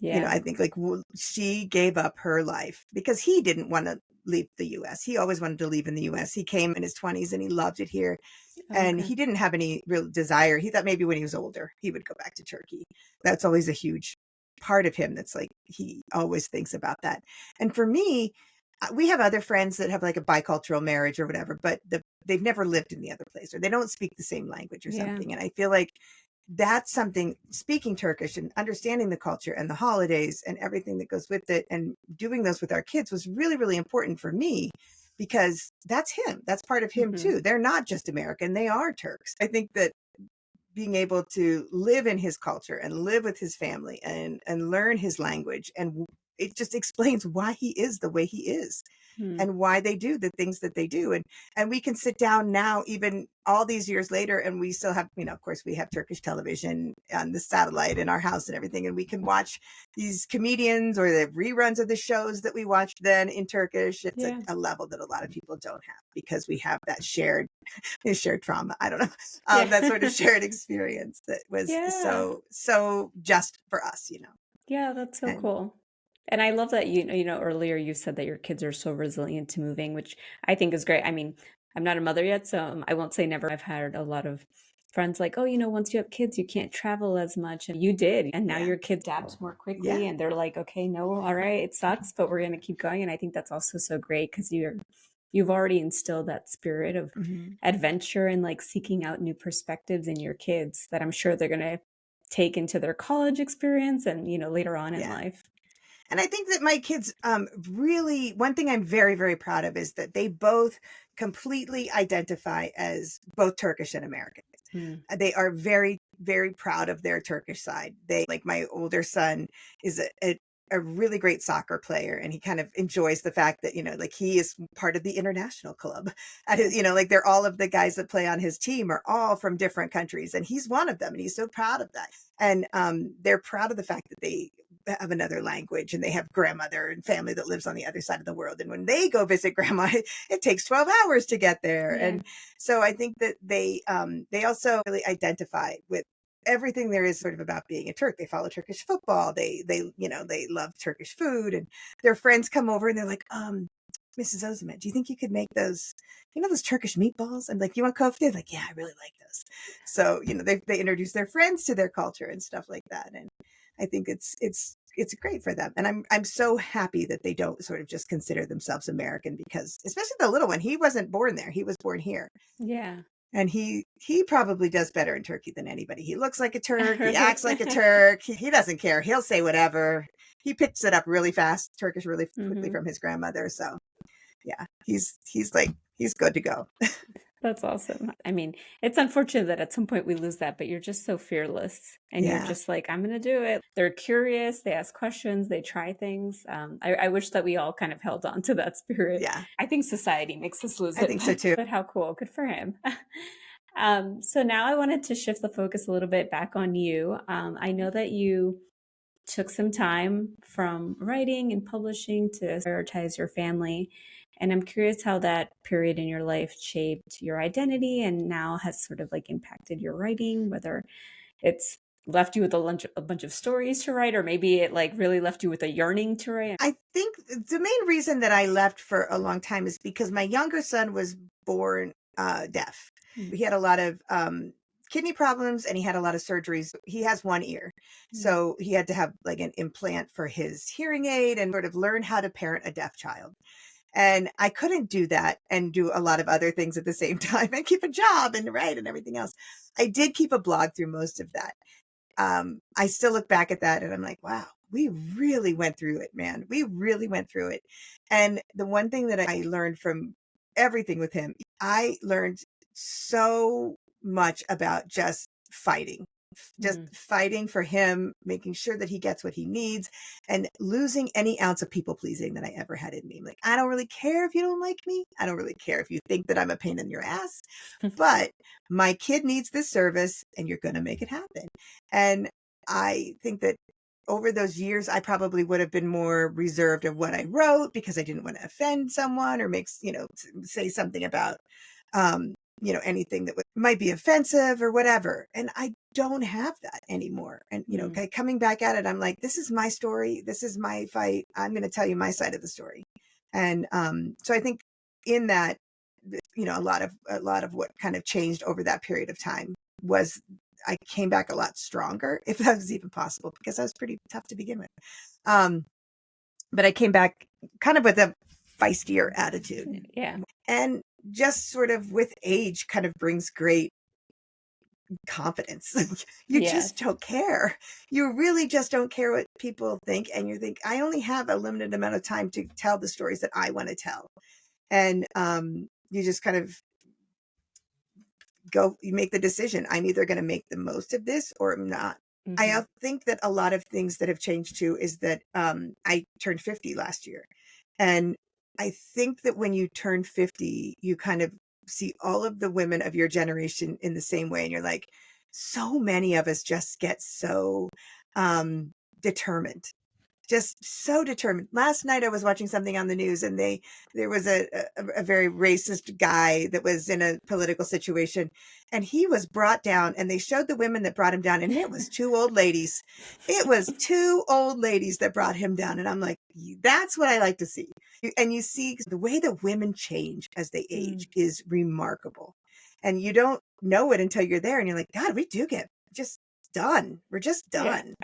Yeah. I think like she gave up her life because he didn't want to leave the US. He always wanted to leave in the US. He came in his 20s and he loved it here. And Okay. he didn't have any real desire. He thought maybe when he was older, he would go back to Turkey. That's always a huge part of him. That's like, he always thinks about that. And for me, we have other friends that have like a bicultural marriage or whatever, but they've never lived in the other place or they don't speak the same language or Yeah. something. And I feel like that's something, speaking Turkish and understanding the culture and the holidays and everything that goes with it and doing those with our kids was really, really important for me because that's him. That's part of him Hmm. too. They're not just American, they are Turks. I think that being able to live in his culture and live with his family and learn his language, and it just explains why he is the way he is Hmm. and why they do the things that they do. And we can sit down now, even all these years later, and we still have, of course we have Turkish television on the satellite in our house and everything, and we can watch these comedians or the reruns of the shows that we watched then in Turkish. It's Yeah. a level that a lot of people don't have because we have that shared trauma. I don't know, Yeah. that sort of shared experience that was Yeah. so just for us, Yeah, that's so and cool. And I love that earlier you said that your kids are so resilient to moving, which I think is great. I mean, I'm not a mother yet, so I won't say never. I've had a lot of friends like, "Oh, once you have kids, you can't travel as much." And you did. And now yeah, your kids adapt more yeah. quickly and they're like, "Okay, no, all right, it sucks, but we're going to keep going." And I think that's also so great because you've already instilled that spirit of Hmm. adventure and like seeking out new perspectives in your kids that I'm sure they're going to take into their college experience and, later on in Yeah. life. And I think that my kids, really, one thing I'm very, very proud of is that they both completely identify as both Turkish and American. Mm. They are very, very proud of their Turkish side. Like my older son is a really great soccer player, and he kind of enjoys the fact that, like he is part of the international club. Yeah. Like they're all of the guys that play on his team are all from different countries, and he's one of them, and he's so proud of that. And they're proud of the fact that they have another language and they have grandmother and family that lives on the other side of the world. And when they go visit grandma, it takes 12 hours to get there. Yeah. And so I think that they also really identify with everything there is sort of about being a Turk. They follow Turkish football. They love Turkish food, and their friends come over and they're like, Mrs. Özemet, do you think you could make those Turkish meatballs? I'm like, you want kofta? Like, yeah, I really like those. So, they introduce their friends to their culture and stuff like that. And I think it's great for them. And I'm so happy that they don't sort of just consider themselves American because especially the little one, he wasn't born there. He was born here. Yeah. And he probably does better in Turkey than anybody. He looks like a Turk. He Really? acts like a Turk. He doesn't care. He'll say whatever. He picks it up really fast, Turkish really quickly Hmm. from his grandmother. So yeah, he's good to go. That's awesome. I mean, it's unfortunate that at some point we lose that, but you're just so fearless and you're Yeah. just like, I'm going to do it. They're curious, they ask questions, they try things. I wish that we all kind of held on to that spirit. Yeah. I think society makes us lose I it, think so too. but how cool. Good for him. So now I wanted to shift the focus a little bit back on you. I know that you took some time from writing and publishing to prioritize your family. And I'm curious how that period in your life shaped your identity and now has sort of like impacted your writing, whether it's left you with a bunch of stories to write, or maybe it like really left you with a yearning to write. I think the main reason that I left for a long time is because my younger son was born deaf. Mm, He had a lot of kidney problems and he had a lot of surgeries. He has one ear. mm, So he had to have like an implant for his hearing aid and sort of learn how to parent a deaf child. And I couldn't do that and do a lot of other things at the same time and keep a job and write and everything else. I did keep a blog through most of that. I still look back at that and I'm like, wow, we really went through it, man. We really went through it. And the one thing that I learned from everything with him, I learned so much about just mm, fighting for him, making sure that he gets what he needs, and losing any ounce of people pleasing that I ever had in me. Like, I don't really care if you don't like me. I don't really care if you think that I'm a pain in your ass, but my kid needs this service and you're going to make it happen. And I think that over those years, I probably would have been more reserved of what I wrote because I didn't want to offend someone or say something about, um, anything that might be offensive or whatever. And I don't have that anymore. And, mm, coming back at it, I'm like, this is my story. This is my fight. I'm going to tell you my side of the story. And so I think in that, a lot of what kind of changed over that period of time was I came back a lot stronger, if that was even possible, because I was pretty tough to begin with. Um, but I came back kind of with a feistier attitude, yeah. and just sort of with age kind of brings great confidence. You Yes. just don't care. You really just don't care what people think. And you think, I only have a limited amount of time to tell the stories that I want to tell. And you just kind of you make the decision. I'm either going to make the most of this or I'm not. Hmm. I think that a lot of things that have changed too is that I turned 50 last year. And I think that when you turn 50, you kind of see all of the women of your generation in the same way. And you're like, so many of us just get so determined, just so determined. Last night I was watching something on the news and there was a very racist guy that was in a political situation and he was brought down and they showed the women that brought him down and it was two old ladies. It was two old ladies that brought him down. And I'm like, that's what I like to see. And you see the way the women change as they age Mm, is remarkable. And you don't know it until you're there and you're like, God, we do get just done. We're just yeah. done.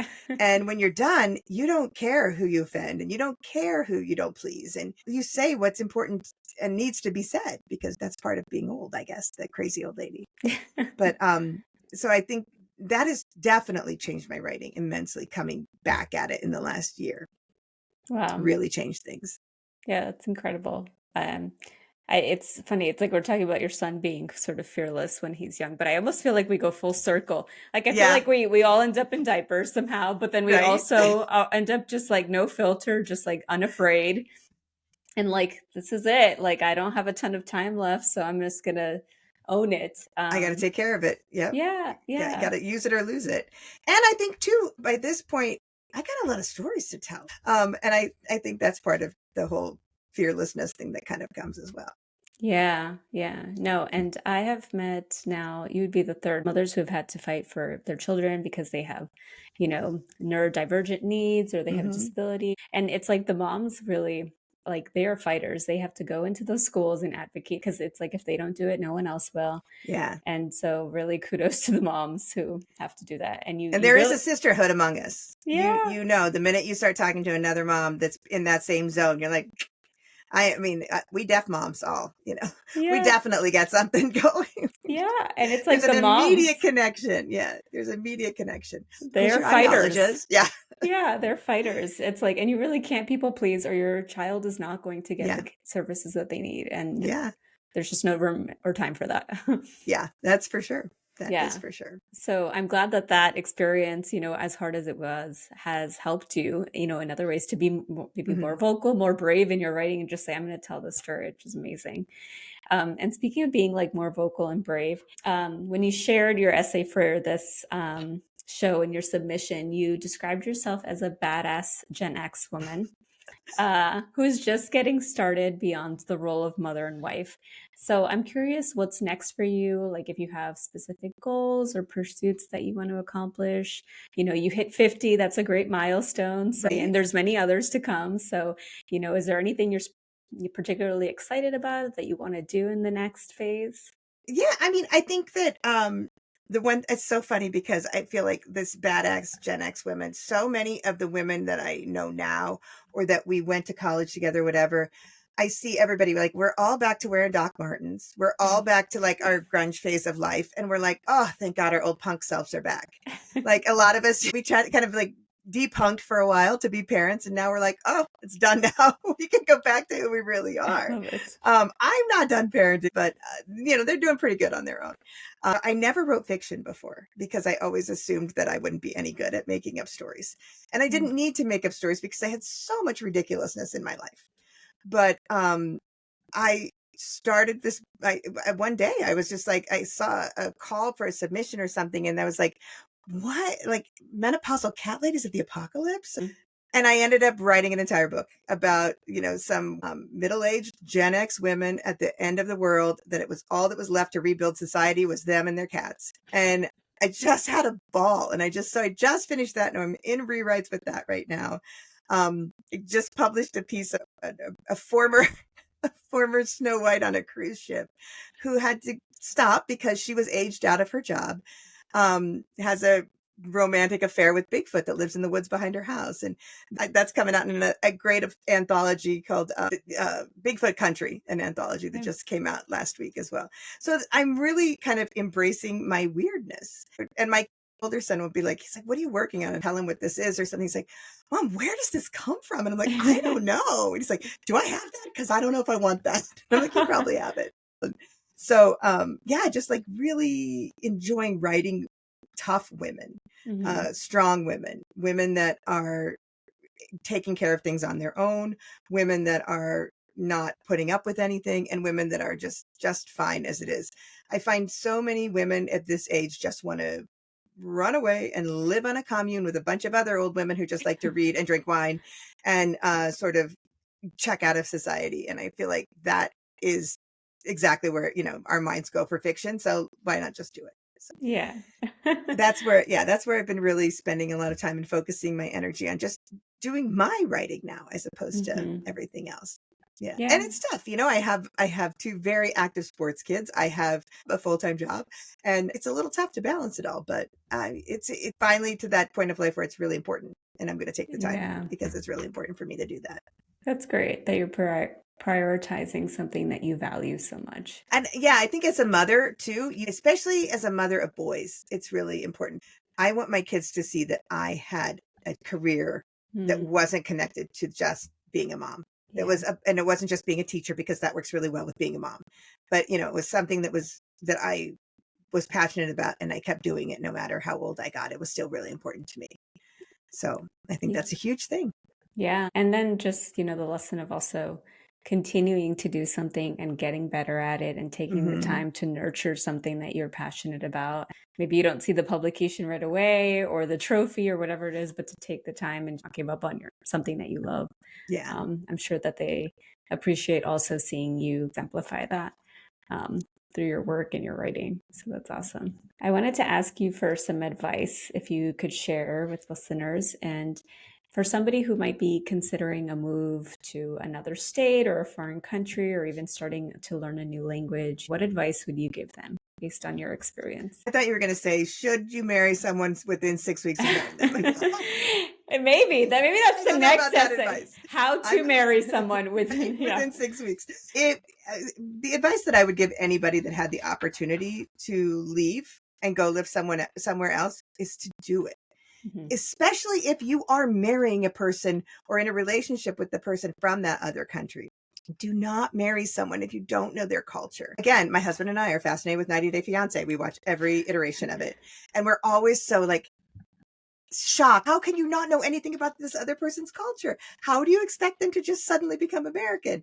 And when you're done, you don't care who you offend and you don't care who you don't please. And you say what's important and needs to be said because that's part of being old, I guess, the crazy old lady. But so I think that has definitely changed my writing immensely coming back at it in the last year. Wow. Really changed things. Yeah, that's incredible. Um, it's funny. It's like we're talking about your son being sort of fearless when he's young, but I almost feel like we go full circle. Like I feel Yeah, like we all end up in diapers somehow, but then we right. also end up just like no filter, just like unafraid, and like this is it. Like I don't have a ton of time left, so I'm just gonna own it. I got to take care of it. Yep. Yeah, Got yeah. to use it or lose it. And I think too, by this point, I got a lot of stories to tell. And I think that's part of the whole fearlessness thing that kind of comes as well. Yeah, yeah. No, and I have met now, you would be the third mothers who have had to fight for their children because they have, neurodivergent needs or they have a Hmm. disability. And it's like the moms really, like, they are fighters. They have to go into those schools and advocate because it's like if they don't do it, no one else will. Yeah. And so really kudos to the moms who have to do that. And you And you there is really, a sisterhood among us. yeah, You know, the minute you start talking to another mom that's in that same zone, you're like, I mean, we deaf moms all, we yeah. definitely got something going. Yeah, and it's There's like an the immediate moms, connection. Yeah, there's immediate connection. Who's they're your fighters. audiologist? Yeah, Yeah, they're fighters. It's like, and you really can't people please, or your child is not going to get yeah, the services that they need. And yeah, there's just no room or time for that. yeah. That's for sure. That is Yeah. for sure. So I'm glad that that experience, as hard as it was, has helped you, in other ways to be maybe Hmm. more vocal, more brave in your writing and just say, I'm going to tell this story, which is amazing. And speaking of being like more vocal and brave, when you shared your essay for this show in your submission, you described yourself as a badass Gen X woman who's just getting started beyond the role of mother and wife. So I'm curious what's next for you, like if you have specific goals or pursuits that you want to accomplish. You hit 50, that's a great milestone. So, and Right. there's many others to come. So, is there anything you're particularly excited about that you want to do in the next phase? Yeah, I mean, I think that the one it's so funny because I feel like this badass Gen X women, so many of the women that I know now or that we went to college together, whatever, I see everybody like we're all back to wearing Doc Martens. We're all back to like our grunge phase of life. And we're like, oh, thank God our old punk selves are back. Like a lot of us, we tried kind of like depunked for a while to be parents. And now we're like, oh, it's done now. We can go back to who we really I are. love it. I'm not done parenting, but they're doing pretty good on their own. I never wrote fiction before because I always assumed that I wouldn't be any good at making up stories, and I didn't need to make up stories because I had so much ridiculousness in my life. But I started this. One day I was just like, I saw a call for a submission or something, and I was like, what? Like menopausal cat ladies of the apocalypse? And I ended up writing an entire book about, some middle-aged Gen X women at the end of the world, that it was all that was left to rebuild society was them and their cats. And I just had a ball. And I just finished that, and I'm in rewrites with that right now. I just published a piece of a former a former Snow White on a cruise ship who had to stop because she was aged out of her job, has a romantic affair with Bigfoot that lives in the woods behind her house. And that's coming out in a great anthology called Bigfoot Country, an anthology that just came out last week as well. So I'm really kind of embracing my weirdness. And my older son would be like, he's like, what are you working on? And tell him what this is or something. He's like, Mom, where does this come from? And I'm like, I don't know. And he's like, do I have that? Because I don't know if I want that. And I'm like, you probably have it. So yeah, just like really enjoying writing tough women, strong women that are taking care of things on their own, women that are not putting up with anything, and women that are just fine as it is. I find so many women at this age just want to run away and live on a commune with a bunch of other old women who just like to read and drink wine and sort of check out of society. And I feel like that is exactly where, our minds go for fiction. So why not just do it? So Yeah. that's where I've been really spending a lot of time and focusing my energy on just doing my writing now, as opposed to everything else. Yeah. Yeah. And it's tough. I have two very active sports kids. I have a full-time job, and it's a little tough to balance it all, but it's finally to that point of life where it's really important. And I'm going to take the time Yeah. because it's really important for me to do that. That's great that you're prioritizing something that you value so much. And yeah, I think as a mother too, especially as a mother of boys, it's really important. I want my kids to see that I had a career that wasn't connected to just being a mom. It was, and it wasn't just being a teacher, because that works really well with being a mom. But it was something that I was passionate about, and I kept doing it no matter how old I got. It was still really important to me. So I think that's a huge thing. Yeah. And then just, the lesson of also continuing to do something and getting better at it and taking the time to nurture something that you're passionate about. Maybe you don't see the publication right away or the trophy or whatever it is, but to take the time and give up on something that you love. Yeah. I'm sure that they appreciate also seeing you exemplify that through your work and your writing. So that's awesome. I wanted to ask you for some advice, if you could share with listeners. And for somebody who might be considering a move to another state or a foreign country, or even starting to learn a new language, what advice would you give them based on your experience? I thought you were going to say, should you marry someone within 6 weeks of knowing them? Maybe that's I the don't know next about that essay. advice. How to marry someone within within 6 weeks. The advice that I would give anybody that had the opportunity to leave and go live somewhere else is to do it. Mhm. Especially if you are marrying a person or in a relationship with the person from that other country. Do not marry someone if you don't know their culture. Again, my husband and I are fascinated with 90 Day Fiancé. We watch every iteration of it. And we're always so like shocked. How can you not know anything about this other person's culture? How do you expect them to just suddenly become American?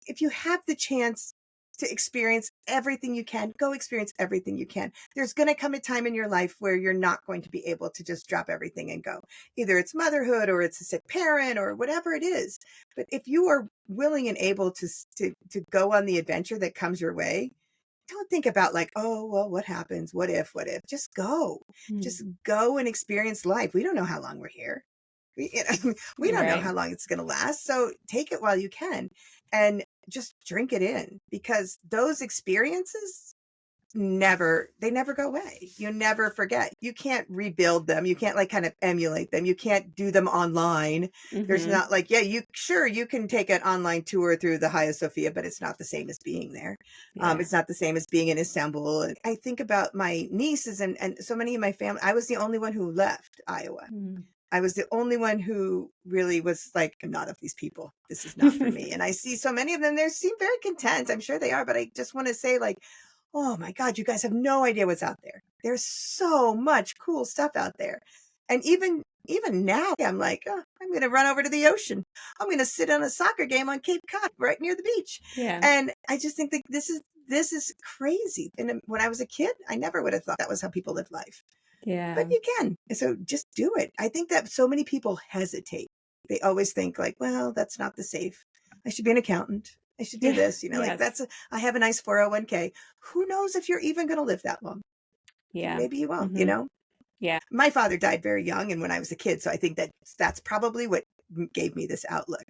If you have the chance to experience everything you can, go experience everything you can. There's going to come a time in your life where you're not going to be able to just drop everything and go. Either it's motherhood or it's a sick parent or whatever it is. But if you are willing and able to go on the adventure that comes your way, don't think about like, oh, well, what happens? What if? Just go. Just go and experience life. We don't know how long we're here. We don't know how long it's going to last. So take it while you can and just drink it in, because those experiences they never go away. You never forget. You can't rebuild them. You can't like kind of emulate them. You can't do them online. There's not like, yeah, you can take an online tour through the Hagia Sophia, but it's not the same as being there. It's not the same as being in Istanbul. And I think about my nieces and so many of my family. I was the only one who left Iowa. I was the only one who really was like, I'm not of these people. This is not for me. And I see so many of them, they seem very content. I'm sure they are, but I just want to say like, oh my God, you guys have no idea what's out there. There's so much cool stuff out there. And even now, I'm like, oh, I'm going to run over to the ocean. I'm going to sit on a soccer game on Cape Cod right near the beach. Yeah. And I just think that this is crazy. And when I was a kid, I never would have thought that was how people live life. Yeah. But you can. So just do it. I think that so many people hesitate. They always think like, well, that's not the safe. I should be an accountant. I should do this, like I have a nice 401k. Who knows if you're even going to live that long? Yeah. Maybe you won't, Yeah. My father died very young and when I was a kid. So I think that's probably what gave me this outlook.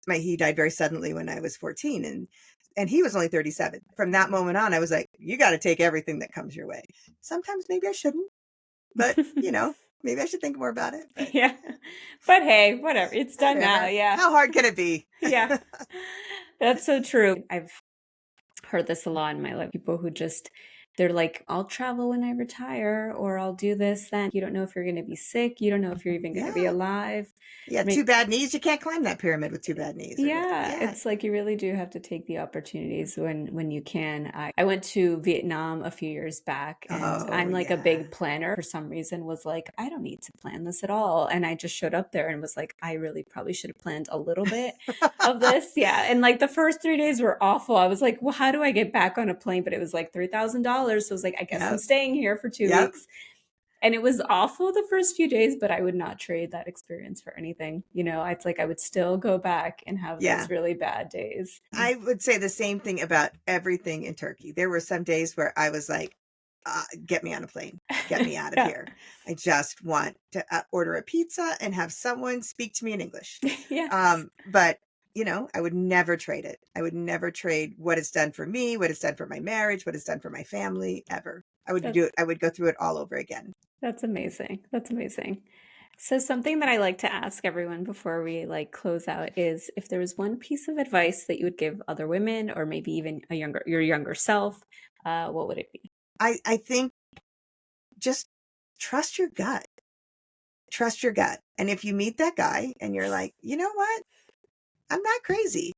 He died very suddenly when I was 14 and he was only 37. From that moment on, I was like, you got to take everything that comes your way. Sometimes maybe I shouldn't, but maybe I should think more about it. But. Yeah. But hey, whatever. It's done now. Yeah. How hard can it be? Yeah. That's so true. I've heard this a lot in my life. People who they're like, I'll travel when I retire, or I'll do this, then. You don't know if you're going to be sick. You don't know if you're even going to be alive. Yeah, two bad knees. You can't climb that pyramid with two bad knees. It's like you really do have to take the opportunities when you can. I went to Vietnam a few years back, and I'm like a big planner. For some reason, was like, I don't need to plan this at all, and I just showed up there and was like, I really probably should have planned a little bit of this. Yeah, and like the first 3 days were awful. I was like, well, how do I get back on a plane? But it was like $3,000, so I was like, I guess I'm staying here for 2 weeks. And it was awful the first few days, but I would not trade that experience for anything. It's like I would still go back and have those really bad days. I would say the same thing about everything in Turkey. There were some days where I was like, get me on a plane. Get me out of here. I just want to order a pizza and have someone speak to me in English. But I would never trade it. I would never trade what it's done for me, what it's done for my marriage, what it's done for my family, ever. I would do it. I would go through it all over again. That's amazing. That's amazing. So something that I like to ask everyone before we close out is if there was one piece of advice that you would give other women or maybe even your younger self, what would it be? I think just trust your gut. Trust your gut. And if you meet that guy and you're like, you know what? I'm not crazy.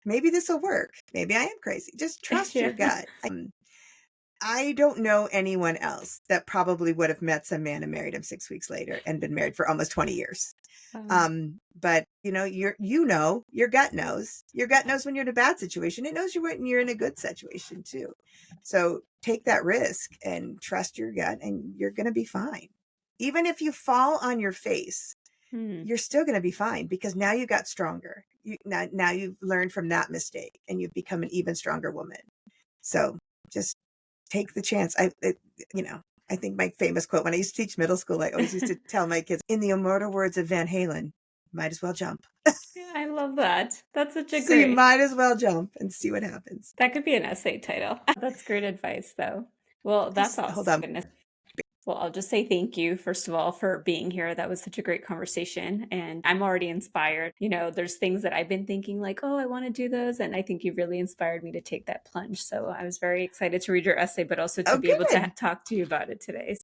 Maybe this will work. Maybe I am crazy. Just trust your gut. I don't know anyone else that probably would have met some man and married him 6 weeks later and been married for almost 20 years. But your gut knows. Your gut knows when you're in a bad situation. It knows you when you're in a good situation too. So take that risk and trust your gut and you're going to be fine. Even if you fall on your face, you're still going to be fine because now you got stronger. Now you've learned from that mistake and you've become an even stronger woman. So just take the chance. I think my famous quote when I used to teach middle school, I always used to tell my kids, in the immortal words of Van Halen, might as well jump. Yeah, I love that. That's such a So you might as well jump and see what happens. That could be an essay title. That's great advice, though. Well, that's awesome. Hold on. Well, I'll just say thank you, first of all, for being here. That was such a great conversation. And I'm already inspired. There's things that I've been thinking, like, oh, I want to do those. And I think you've really inspired me to take that plunge. So I was very excited to read your essay, but also to Oh, be able to good. talk to you about it today.